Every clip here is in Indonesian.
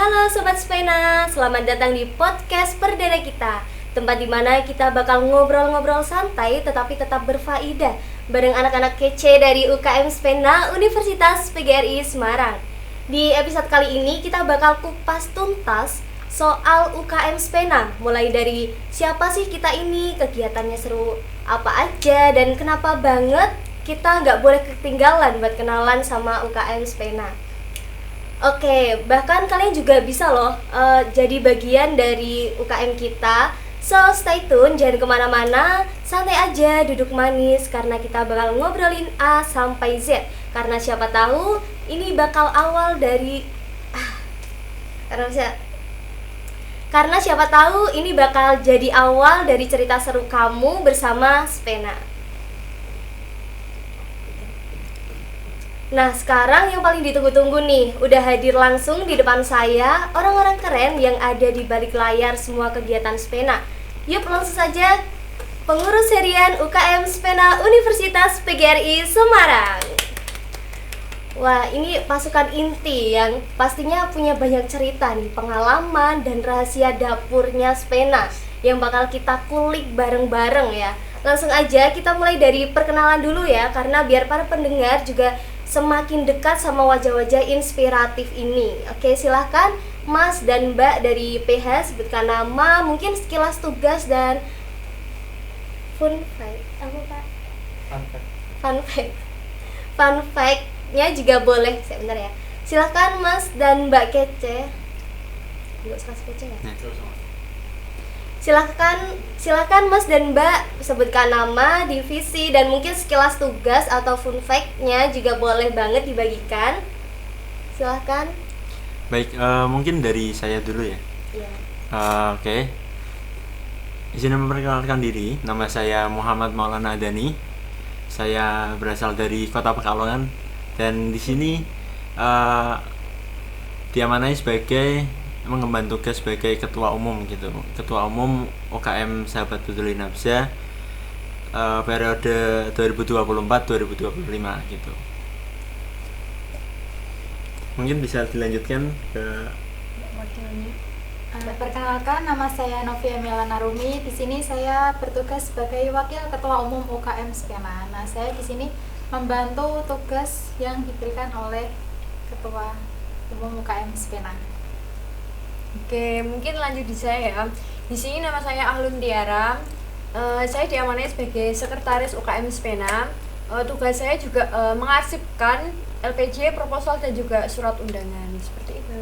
Halo Sobat Spena, selamat datang di podcast perdana kita. Tempat dimana kita bakal ngobrol-ngobrol santai tetapi tetap berfaedah bareng anak-anak kece dari UKM Spena Universitas PGRI Semarang. Di episode kali ini kita bakal kupas tuntas soal UKM Spena. Mulai dari siapa sih kita ini, kegiatannya seru apa aja, dan kenapa banget kita nggak boleh ketinggalan buat kenalan sama UKM Spena. Oke, bahkan kalian juga bisa loh jadi bagian dari UKM kita. So stay tune, jangan kemana-mana, santai aja, duduk manis, karena kita bakal ngobrolin A sampai Z. Karena siapa tahu ini bakal awal dari karena siapa tahu ini bakal jadi awal dari cerita seru kamu bersama Spena. Nah, sekarang yang paling ditunggu-tunggu nih, udah hadir langsung di depan saya orang-orang keren yang ada di balik layar semua kegiatan Spena. Yuk langsung saja, pengurus harian UKM Spena Universitas PGRI Semarang. Wah, ini pasukan inti yang pastinya punya banyak cerita nih, pengalaman dan rahasia dapurnya Spena yang bakal kita kulik bareng-bareng ya. Langsung aja kita mulai dari perkenalan dulu ya, karena biar para pendengar juga semakin dekat sama wajah-wajah inspiratif ini. Oke, silahkan Mas dan Mbak dari PH sebutkan nama, mungkin sekilas tugas dan fun fact. Apa Pak? Fun fact-nya juga boleh. Sebentar ya. Silahkan Mas dan Mbak Kece. Enggak usah Kece ya. Silakan Mas dan Mbak sebutkan nama, divisi, dan mungkin sekilas tugas atau fun fact-nya juga boleh banget dibagikan. Silahkan. Baik, mungkin dari saya dulu ya. Iya. Oke. Izin memperkenalkan diri, nama saya Muhammad Maulana Adani. Saya berasal dari Kota Pekalongan dan di sini diamanai sebagai mengemban tugas sebagai ketua umum gitu, ketua umum UKM Sahabat Peduli Nafsa periode 2024-2025 gitu. Mungkin bisa dilanjutkan ke wakilnya. Perkenalkan, nama saya Novia Milana Rumi. Di sini saya bertugas sebagai wakil ketua umum UKM Spena. Nah, saya di sini membantu tugas yang diberikan oleh ketua umum UKM Spena. Oke, mungkin lanjut di saya ya. Di sini nama saya Ahlun Tiara. Saya diamanai sebagai sekretaris UKM Spena. Tugas saya juga mengarsipkan LPJ, proposal, dan juga surat undangan. Seperti itu.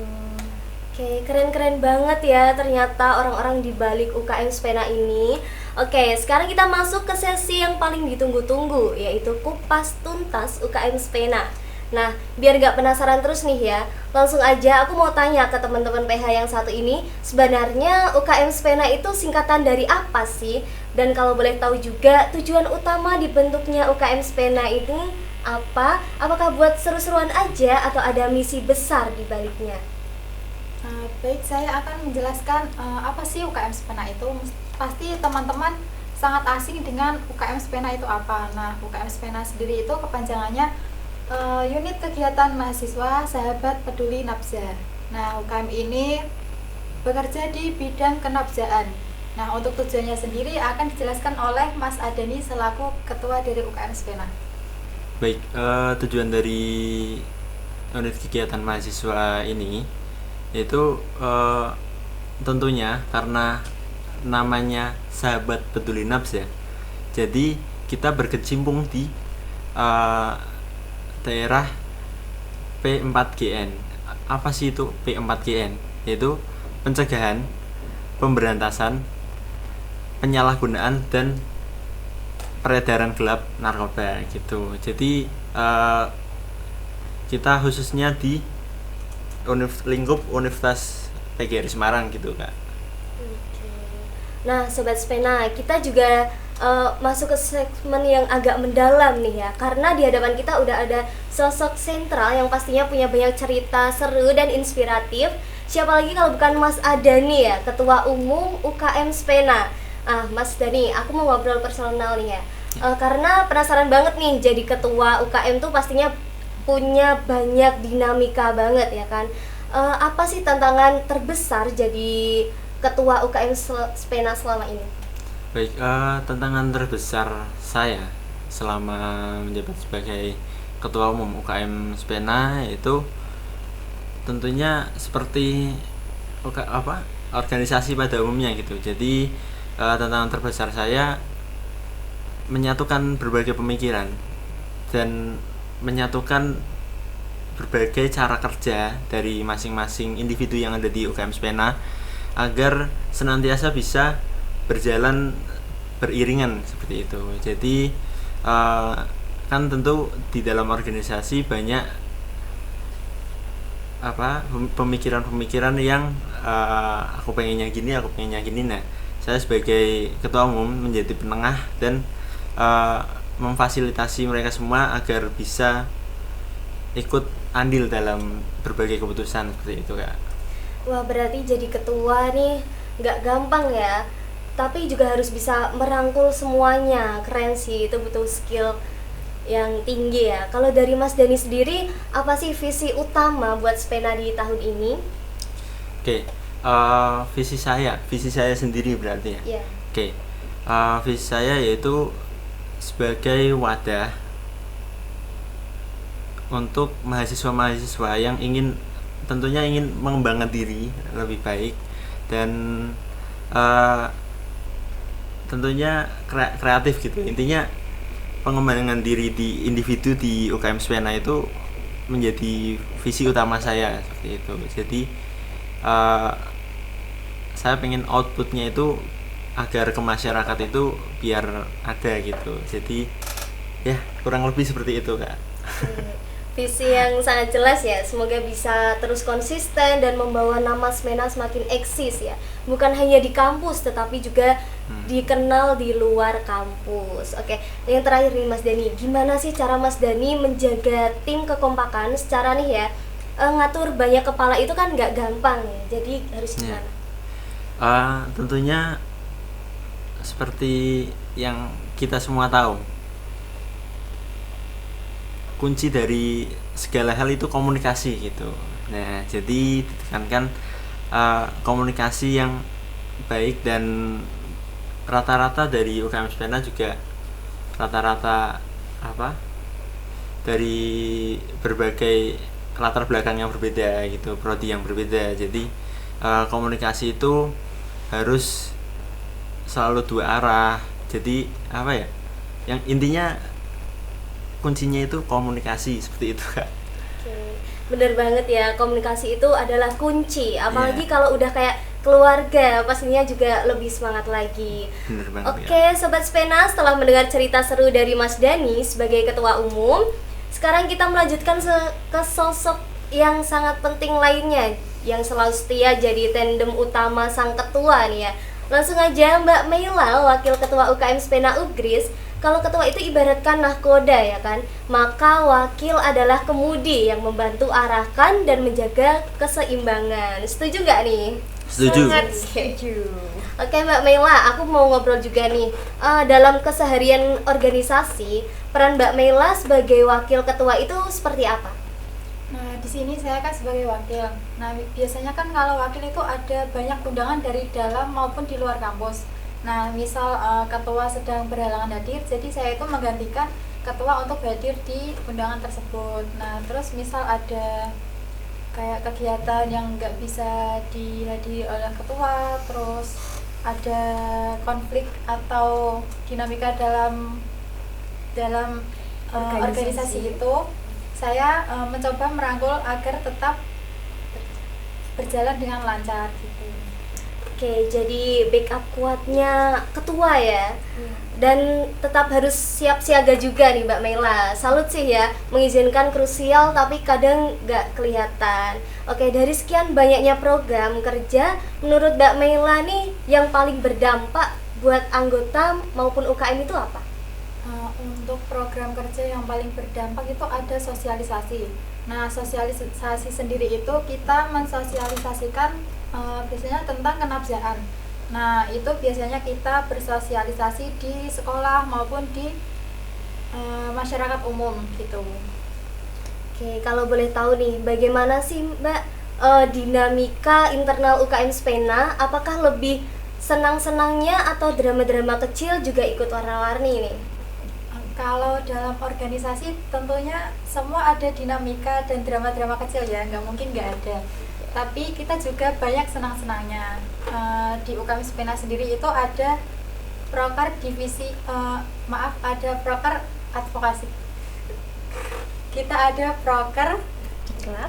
Oke, keren-keren banget ya ternyata orang-orang di balik UKM Spena ini. Oke, sekarang kita masuk ke sesi yang paling ditunggu-tunggu, yaitu kupas tuntas UKM Spena. Nah, biar gak penasaran terus nih ya, langsung aja aku mau tanya ke teman-teman PH yang satu ini, sebenarnya UKM Spena itu singkatan dari apa sih? Dan kalau boleh tahu juga tujuan utama dibentuknya UKM Spena ini apa? Apakah buat seru-seruan aja atau ada misi besar di baliknya? Baik, saya akan menjelaskan apa sih UKM Spena itu. Pasti teman-teman sangat asing dengan UKM Spena itu apa. Nah, UKM Spena sendiri itu kepanjangannya unit kegiatan mahasiswa Sahabat Peduli Nafsa. Nah, UKM ini bekerja di bidang kenafsaan. Nah, untuk tujuannya sendiri akan dijelaskan oleh Mas Adani selaku ketua dari UKM Spena. Baik, tujuan dari unit kegiatan mahasiswa ini yaitu tentunya karena namanya Sahabat Peduli Nafsa, jadi kita berkecimpung di daerah P4GN. Apa sih itu P4GN? Yaitu pencegahan, pemberantasan, penyalahgunaan, dan peredaran gelap narkoba gitu. Jadi kita khususnya di lingkup Universitas PGRI Semarang gitu Kak. Nah, Sobat Spena, kita juga masuk ke segmen yang agak mendalam nih ya, karena di hadapan kita udah ada sosok sentral yang pastinya punya banyak cerita seru dan inspiratif. Siapa lagi kalau bukan Mas Adani ya, Ketua Umum UKM Spena. Mas Dani, aku mau ngobrol personal nih ya, karena penasaran banget nih, jadi ketua UKM tuh pastinya punya banyak dinamika banget ya kan. apa sih tantangan terbesar jadi ketua UKM Spena selama ini? Baik, tantangan terbesar saya selama menjabat sebagai ketua umum UKM Spena yaitu tentunya seperti organisasi pada umumnya gitu. Jadi tantangan terbesar saya menyatukan berbagai pemikiran dan menyatukan berbagai cara kerja dari masing-masing individu yang ada di UKM Spena agar senantiasa bisa berjalan beriringan seperti itu. Jadi kan tentu di dalam organisasi banyak pemikiran-pemikiran yang aku pengennya gini. Nah, saya sebagai ketua umum menjadi penengah dan memfasilitasi mereka semua agar bisa ikut andil dalam berbagai keputusan seperti itu, Kak. Wah, berarti jadi ketua nih nggak gampang ya, tapi juga harus bisa merangkul semuanya. Keren sih, itu butuh skill yang tinggi ya. Kalau dari Mas Dani sendiri, apa sih visi utama buat Spena di tahun ini? Oke, visi saya sendiri berarti ya. Iya. Oke, visi saya yaitu sebagai wadah untuk mahasiswa-mahasiswa yang tentunya ingin mengembangkan diri lebih baik dan tentunya kreatif gitu. Intinya pengembangan diri di individu di UKM Spena itu menjadi visi utama saya seperti itu. Jadi saya pengen outputnya itu agar ke masyarakat itu biar ada gitu. Jadi ya kurang lebih seperti itu, Kak. Visi yang sangat jelas ya, semoga bisa terus konsisten dan membawa nama Spena semakin eksis ya, bukan hanya di kampus tetapi juga dikenal di luar kampus. Oke, yang terakhir nih Mas Dani, gimana sih cara Mas Dani menjaga tim kekompakan secara nih ya, ngatur banyak kepala itu kan nggak gampang nih, jadi harus gimana? Tentunya seperti yang kita semua tahu, kunci dari segala hal itu komunikasi gitu. Nah, jadi ditekankan komunikasi yang baik dan rata-rata dari UKM Spena juga rata-rata dari berbagai latar belakang yang berbeda gitu, prodi yang berbeda. Jadi komunikasi itu harus selalu dua arah. Jadi yang intinya kuncinya itu komunikasi seperti itu, Kak. Bener banget ya, komunikasi itu adalah kunci. Apalagi kalau udah kayak keluarga, pastinya juga lebih semangat lagi. Bener banget. Oke, Sobat Spena, setelah mendengar cerita seru dari Mas Dani sebagai ketua umum, sekarang kita melanjutkan ke sosok yang sangat penting lainnya, yang selalu setia jadi tandem utama sang ketua nih ya. Langsung aja Mbak Meila, Wakil Ketua UKM Spena Ugris. Kalau ketua itu ibaratkan nahkoda ya kan, maka wakil adalah kemudi yang membantu arahkan dan menjaga keseimbangan. Setuju nggak nih? Setuju. Sangat setuju. Oke Mbak Meila, aku mau ngobrol juga nih. Dalam keseharian organisasi, peran Mbak Meila sebagai wakil ketua itu seperti apa? Nah, di sini saya kan sebagai wakil. Nah, biasanya kan kalau wakil itu ada banyak undangan dari dalam maupun di luar kampus. Nah, misal ketua sedang berhalangan hadir, jadi saya itu menggantikan ketua untuk hadir di undangan tersebut. Nah, terus misal ada kayak kegiatan yang nggak bisa dihadiri oleh ketua, terus ada konflik atau dinamika dalam organisasi itu, saya mencoba merangkul agar tetap berjalan dengan lancar gitu. Oke, jadi backup kuatnya ketua ya. Dan tetap harus siap siaga juga nih Mbak Meila. Salut sih ya, mengizinkan krusial tapi kadang nggak kelihatan. Oke, dari sekian banyaknya program kerja, menurut Mbak Meila nih yang paling berdampak buat anggota maupun UKM itu apa? Untuk program kerja yang paling berdampak itu ada sosialisasi. Nah, sosialisasi sendiri itu kita mensosialisasikan biasanya tentang kenabjaan. Nah, itu biasanya kita bersosialisasi di sekolah maupun di masyarakat umum gitu. Oke, kalau boleh tahu nih, bagaimana sih Mbak dinamika internal UKM Spena, apakah lebih senang-senangnya atau drama-drama kecil juga ikut warna-warni nih? Kalau dalam organisasi tentunya semua ada dinamika dan drama-drama kecil ya, nggak mungkin nggak ada. Tapi kita juga banyak senang-senangnya. Di UKM Spena sendiri itu ada proker divisi, ada proker advokasi. Kita ada proker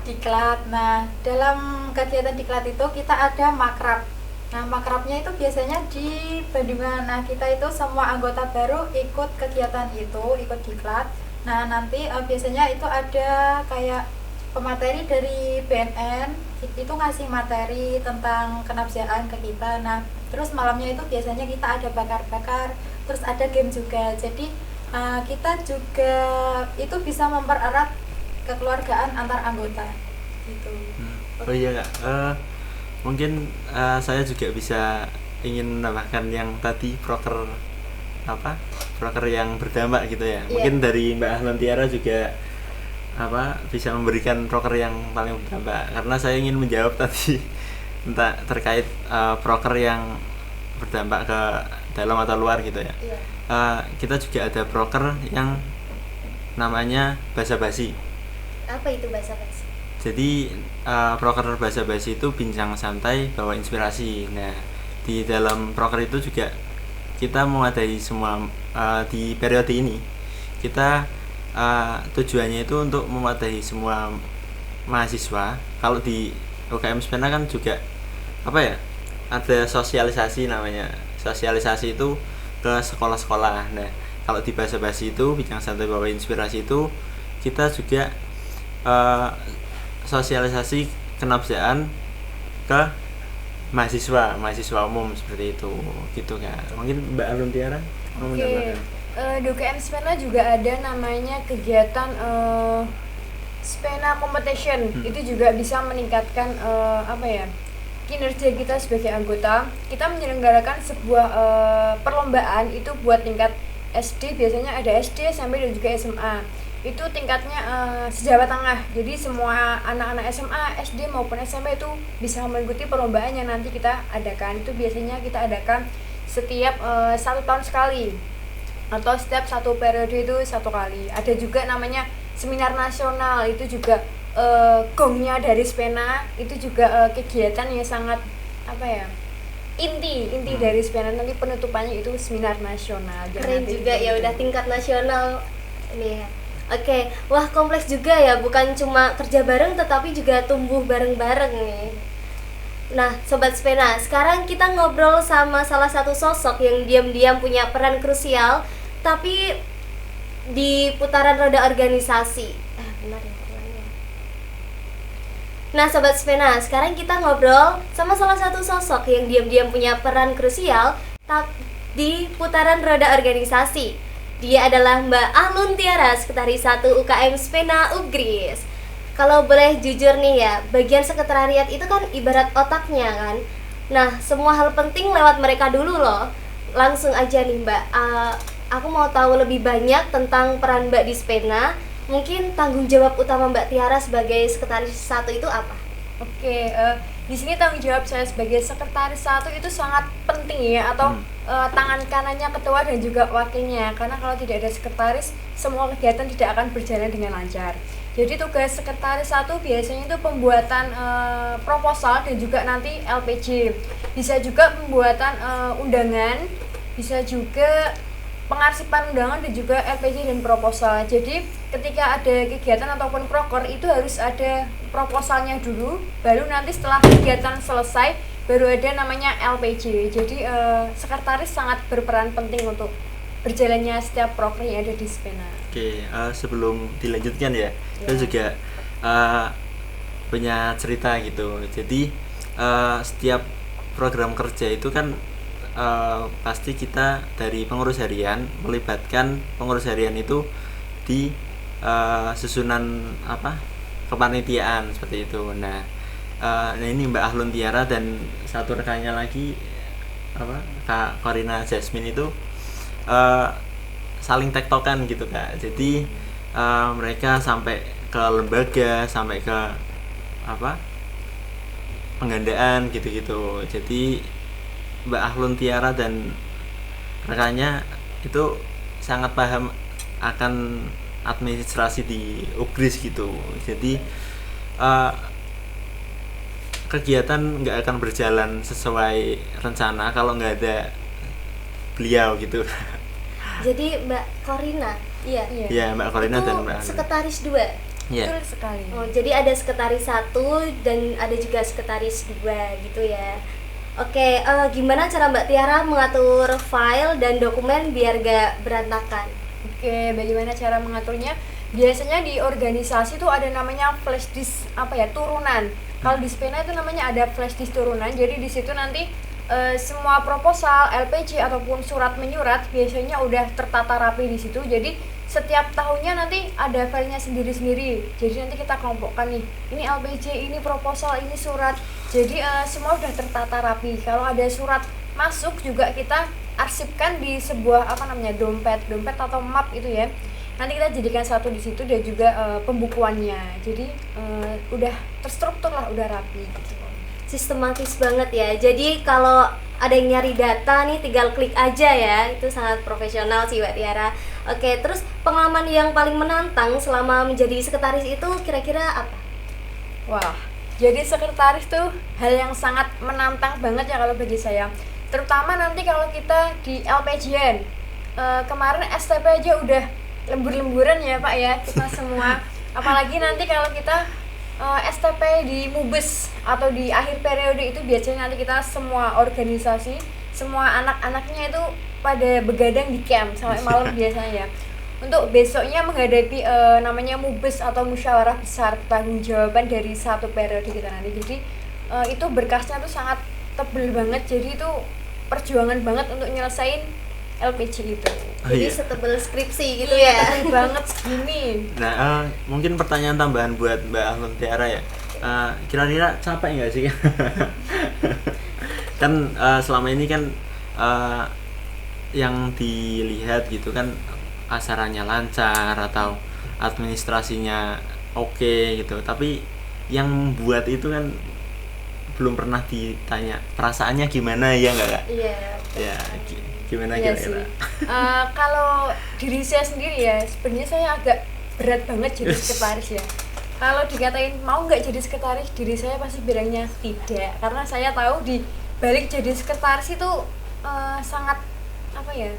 diklat. Nah, dalam kegiatan diklat itu kita ada makrab. Nah, makrabnya itu biasanya di Bandungan. Nah, kita itu semua anggota baru ikut kegiatan itu, ikut diklat. Nah, nanti biasanya itu ada kayak pemateri dari BNN itu ngasih materi tentang kenabjaan ke kita. Nah, terus malamnya itu biasanya kita ada bakar-bakar, terus ada game juga. Jadi kita juga itu bisa mempererat kekeluargaan antar anggota gitu. Oh iya Kak, mungkin saya juga bisa ingin menambahkan yang tadi proker yang berdampak gitu ya. Mungkin dari Mbak Ahlun Tiara juga bisa memberikan proker yang paling berdampak, karena saya ingin menjawab tadi terkait proker yang berdampak ke dalam atau luar gitu ya. Kita juga ada proker yang namanya basa-basi. Apa itu basa-basi? Jadi proker basa-basi itu bincang santai bawa inspirasi. Nah, di dalam proker itu juga kita mewadahi semua di periode ini. Kita tujuannya itu untuk mewadahi semua mahasiswa. Kalau di UKM Spena kan juga ada sosialisasi namanya. Sosialisasi itu ke sekolah-sekolah. Nah, kalau di basa-basi itu bincang santai bawa inspirasi itu kita juga sosialisasi kenabjaan ke mahasiswa umum seperti itu gitu kan. Mungkin Mbak Ahlun Tiara mau menambahkan. Di UKM Spena juga ada namanya kegiatan Spena Competition. Itu juga bisa meningkatkan kinerja kita sebagai anggota. Kita menyelenggarakan sebuah perlombaan itu buat tingkat SD, biasanya ada SD, SMP dan juga SMA. Itu tingkatnya sejawa tengah, jadi semua anak-anak SMA, SD maupun SMP itu bisa mengikuti perlombaan yang nanti kita adakan. Itu biasanya kita adakan setiap 1 tahun sekali atau setiap 1 periode itu 1 kali. Ada juga namanya seminar nasional, itu juga gongnya dari Spena. Itu juga kegiatan yang sangat inti dari Spena. Nanti penutupannya itu seminar nasional. Keren juga ya, udah tingkat nasional nih ya. Oke, wah kompleks juga ya, bukan cuma kerja bareng tetapi juga tumbuh bareng-bareng nih. Nah, Sobat Spena, sekarang kita ngobrol sama salah satu sosok yang diam-diam punya peran krusial tapi di putaran roda organisasi. Benar ya pertanyaannya. Nah, Sobat Spena, sekarang kita ngobrol sama salah satu sosok yang diam-diam punya peran krusial di putaran roda organisasi. Dia adalah Mbak Ahlun Tiara, Sekretaris 1 UKM Spena Ugris. Kalau boleh jujur nih ya, bagian sekretariat itu kan ibarat otaknya kan. Nah, semua hal penting lewat mereka dulu loh. Langsung aja nih Mbak, aku mau tahu lebih banyak tentang peran Mbak di Spena. Mungkin tanggung jawab utama Mbak Tiara sebagai Sekretaris 1 itu apa? Oke, di sini tanggung jawab saya sebagai Sekretaris 1 itu sangat penting ya, atau tangan kanannya ketua dan juga wakilnya. Karena kalau tidak ada sekretaris, semua kegiatan tidak akan berjalan dengan lancar. Jadi tugas Sekretaris 1 biasanya itu pembuatan proposal dan juga nanti LPJ. Bisa juga pembuatan undangan, bisa juga pengarsipan undangan dan juga LPJ dan proposal. Jadi ketika ada kegiatan ataupun proker itu harus ada proposalnya dulu, baru nanti setelah kegiatan selesai baru ada namanya LPJ. Jadi sekretaris sangat berperan penting untuk berjalannya setiap proker yang ada di Spena. Oke, sebelum dilanjutkan ya, saya juga punya cerita gitu. Jadi setiap program kerja itu kan pasti kita dari pengurus harian melibatkan pengurus harian itu di susunan kepanitiaan seperti itu. Nah, ini Mbak Ahlun Tiara dan satu rekannya lagi Kak Corina Jasmine itu saling tektokan gitu Kak. Jadi mereka sampai ke lembaga, sampai ke penggandaan gitu-gitu. Jadi Mbak Ahlun Tiara dan rekannya itu sangat paham akan administrasi di UGRIS gitu. Jadi kegiatan nggak akan berjalan sesuai rencana kalau nggak ada beliau gitu. Jadi Mbak Korina, iya. Ya, Mbak Korina itu dan Mbak Ahlun. sekretaris 2. Ya. Betul sekali. Oh, jadi ada sekretaris 1 dan ada juga sekretaris 2 gitu ya. Oke, gimana cara Mbak Tiara mengatur file dan dokumen biar gak berantakan? Oke, bagaimana cara mengaturnya? Biasanya di organisasi tuh ada namanya flash disk turunan. Kalau di Spena itu namanya ada flash disk turunan. Jadi di situ nanti semua proposal, LPG ataupun surat menyurat biasanya udah tertata rapi di situ. Jadi setiap tahunnya nanti ada filenya sendiri-sendiri. Jadi nanti kita kelompokkan nih, ini LPG, ini proposal, ini surat. Jadi semua udah tertata rapi. Kalau ada surat masuk juga kita arsipkan di sebuah dompet atau map itu ya. Nanti kita jadikan satu di situ dan juga pembukuannya. Jadi udah terstruktur lah, udah rapi gitu. Sistematis banget ya. Jadi kalau ada yang nyari data nih tinggal klik aja ya. Itu sangat profesional sih Mbak Tiara. Oke, terus pengalaman yang paling menantang selama menjadi sekretaris itu kira-kira apa? Wah, jadi sekretaris tuh hal yang sangat menantang banget ya kalau bagi saya. Terutama nanti kalau kita di LPJN. Kemarin STP aja udah lembur-lemburan ya Pak ya, kita semua. Apalagi nanti kalau kita STP di Mubes atau di akhir periode itu biasanya nanti kita semua organisasi, semua anak-anaknya itu pada begadang di camp sampai malam biasanya ya. Untuk besoknya menghadapi namanya Mubes atau musyawarah besar pertanggungjawaban dari satu periode kita nanti. Jadi itu berkasnya tuh sangat tebel banget. Jadi itu perjuangan banget untuk nyelesain LPG itu. Jadi Iya. setebel skripsi gitu Iya, ya. tebel banget segini. Nah, mungkin pertanyaan tambahan buat Mbak Ahlun Tiara ya. Kira-kira capek nggak sih? Kan selama ini kan yang dilihat gitu kan acaranya lancar atau administrasinya oke gitu. Tapi yang buat itu kan belum pernah ditanya perasaannya gimana ya nggak Kak? Iya. Ya, gimana Iya kira-kira? sih. Kalau diri saya sendiri ya, sebenarnya saya agak berat banget jadi sekretaris ya. Kalau dikatain mau nggak jadi sekretaris, diri saya pasti bilangnya tidak, karena saya tahu di balik jadi sekretaris itu sangat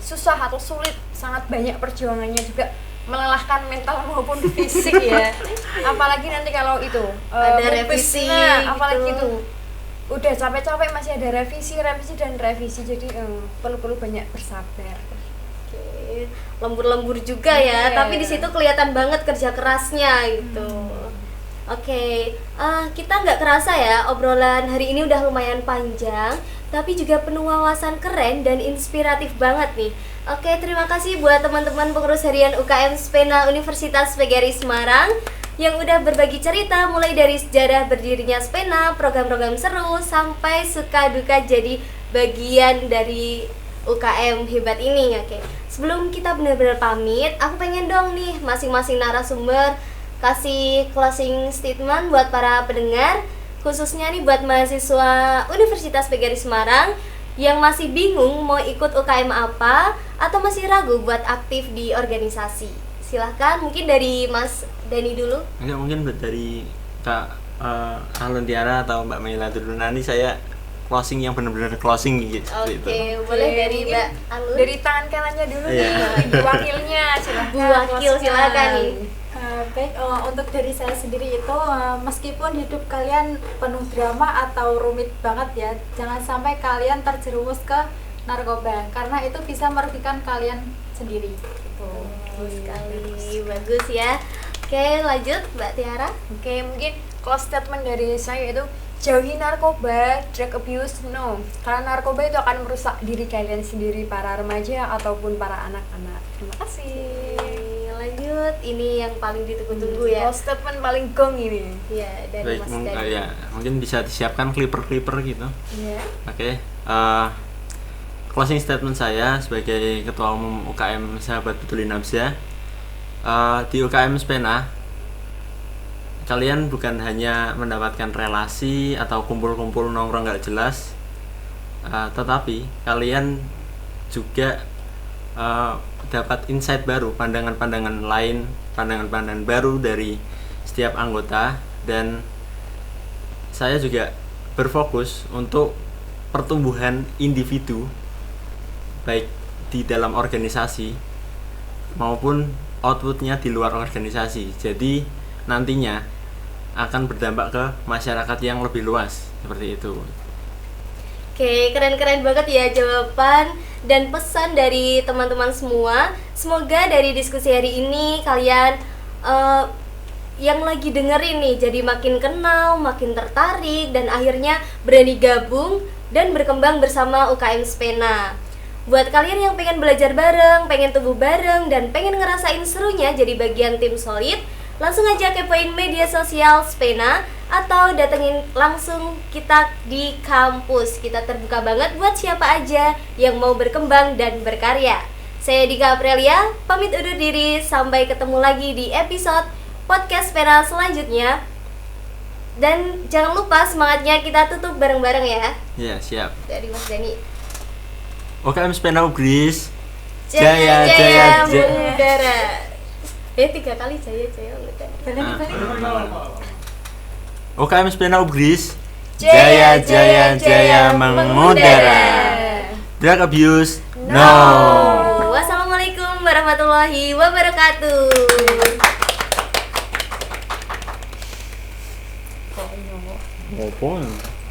susah atau sulit, sangat banyak perjuangannya juga, melelahkan mental maupun fisik ya. Apalagi nanti kalau itu Ada Mubes, revisi apalagi gitu. itu udah capek-capek masih ada revisi dan revisi, jadi perlu banyak bersabar. Oke, lembur-lembur juga ya, Iya. tapi di situ kelihatan banget kerja kerasnya gitu. Oke, kita nggak kerasa ya obrolan hari ini udah lumayan panjang, tapi juga penuh wawasan keren dan inspiratif banget nih. Oke, terima kasih buat teman-teman pengurus harian UKM Spena Universitas PGRI Semarang yang udah berbagi cerita mulai dari sejarah berdirinya Spena, program-program seru, sampai suka duka jadi bagian dari UKM hebat ini. Oke, sebelum kita benar-benar pamit, aku pengen dong nih masing-masing narasumber kasih closing statement buat para pendengar, khususnya nih buat mahasiswa Universitas PGRI Semarang yang masih bingung mau ikut UKM apa atau masih ragu buat aktif di organisasi. Silahkan, mungkin dari Mas Dani dulu. Enggak, mungkin dari Kak Ahlun Tiara atau Mbak Mela dulu. Nanti saya closing yang benar-benar closing gitu. Oke, boleh dari mungkin Mbak Alun. dari tangan kanannya dulu Iya. nih, Ibu wakilnya silahkan. Bu Wakil, silakan nih. Baik, untuk dari saya sendiri itu meskipun hidup kalian penuh drama atau rumit banget ya, jangan sampai kalian terjerumus ke narkoba karena itu bisa merugikan kalian sendiri gitu. Bagus sekali, bagus ya. Oke, lanjut Mbak Tiara. Oke, mungkin close statement dari saya itu jauhi narkoba, drug abuse, no. Karena narkoba itu akan merusak diri kalian sendiri, para remaja ataupun para anak-anak. Terima kasih. Lanjut, ini yang paling ditunggu-tunggu ya. Close statement paling gong ini. Iya, dari Baik, Mas Dani. ya, mungkin bisa disiapkan clipper-clipper gitu. Iya. Oke, closing statement saya sebagai Ketua Umum UKM Sahabat Betulin Nabzah, di UKM Spena kalian bukan hanya mendapatkan relasi atau kumpul-kumpul nongkrong nggak jelas, tetapi kalian juga dapat insight baru, pandangan-pandangan lain, pandangan-pandangan baru dari setiap anggota. Dan saya juga berfokus untuk pertumbuhan individu baik di dalam organisasi maupun outputnya di luar organisasi. Jadi nantinya akan berdampak ke masyarakat yang lebih luas, seperti itu. Oke, keren-keren banget ya jawaban dan pesan dari teman-teman semua. Semoga dari diskusi hari ini kalian yang lagi dengerin nih jadi makin kenal, makin tertarik, dan akhirnya berani gabung dan berkembang bersama UKM Spena. Buat kalian yang pengen belajar bareng, pengen tumbuh bareng, dan pengen ngerasain serunya jadi bagian tim solid, langsung aja kepoin media sosial Spena atau datengin langsung kita di kampus. Kita terbuka banget buat siapa aja yang mau berkembang dan berkarya. Saya Dika Aprilia, pamit undur diri. Sampai ketemu lagi di episode podcast Spena selanjutnya. Dan jangan lupa semangatnya kita tutup bareng-bareng ya. Ya, siap. Dari Mas Dani. UKM Spena Ugris. Jaya Jaya, jaya jaya, jaya. mengudara. 3 kali jaya jaya mengudara. UKM Spena Ugris. Jaya, jaya, jaya mengudara. Drug abuse, no. Wassalamualaikum warahmatullahi wabarakatuh. Ngomong.